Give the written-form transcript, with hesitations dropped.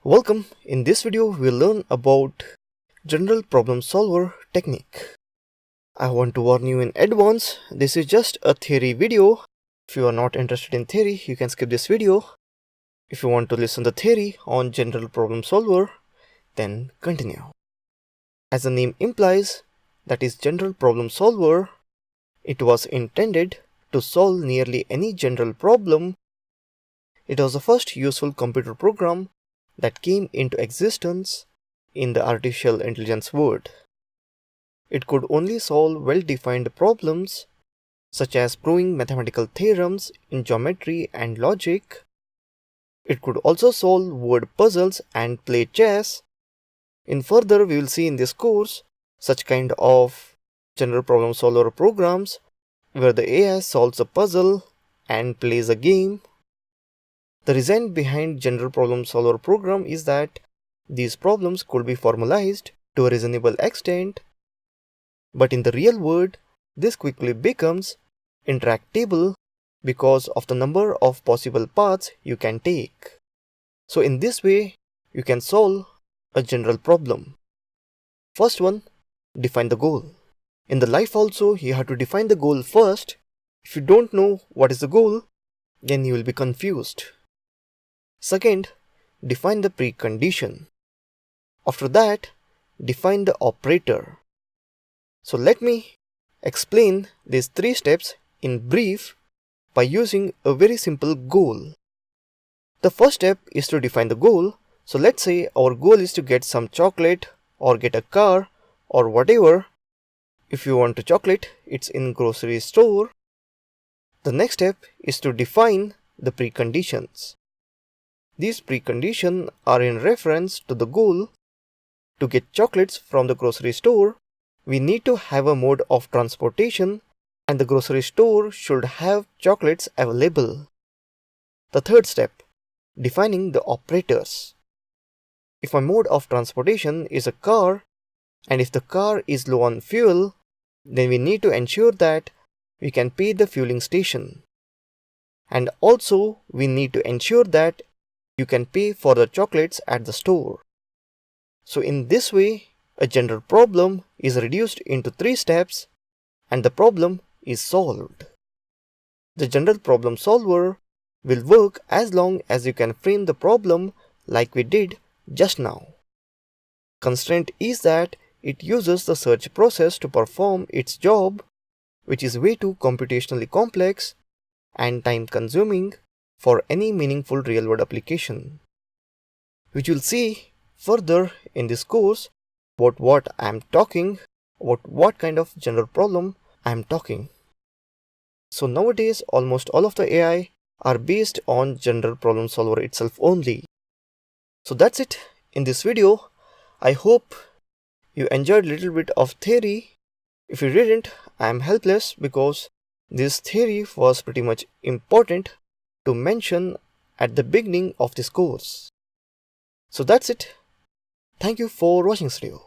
Welcome. In this video, we'll learn about general problem solver technique. I want to warn you in advance, this is just a theory video. If you are not interested in theory, you can skip this video. If you want to listen the theory on general problem solver, then continue. As the name implies, that is general problem solver, it was intended to solve nearly any general problem. It was the first useful computer program that came into existence in the artificial intelligence world. It could only solve well-defined problems such as proving mathematical theorems in geometry and logic. It could also solve word puzzles and play chess. In further, we will see in this course such kind of general problem solver programs where the AI solves a puzzle and plays a game. The reason behind general problem solver program is that these problems could be formalized to a reasonable extent, but in the real world, this quickly becomes intractable because of the number of possible paths you can take. So in this way, you can solve a general problem. First one, define the goal. In the life also, you have to define the goal first. If you don't know what is the goal, then you will be confused. Second, define the precondition. After that, define the operator. So let me explain these three steps in brief by using a very simple goal. The first step is to define the goal. So let's say our goal is to get some chocolate or get a car or whatever. If you want a chocolate, it's in grocery store. The next step is to define the preconditions. These preconditions are in reference to the goal. To get chocolates from the grocery store, we need to have a mode of transportation and the grocery store should have chocolates available. The third step, defining the operators. If my mode of transportation is a car and if the car is low on fuel, then we need to ensure that we can pay the fueling station. And also we need to ensure that you can pay for the chocolates at the store. So in this way, a general problem is reduced into three steps and the problem is solved. The general problem solver will work as long as you can frame the problem like we did just now. Constraint is that it uses the search process to perform its job, which is way too computationally complex and time consuming for any meaningful real-world application. Which you'll see further in this course about what I am talking, about what kind of general problem I am talking. So nowadays, almost all of the AI are based on general problem solver itself only. So that's it in this video. I hope you enjoyed a little bit of theory. If you didn't, I am helpless because this theory was pretty much important to mention at the beginning of this course. So that's it. Thank you for watching this video.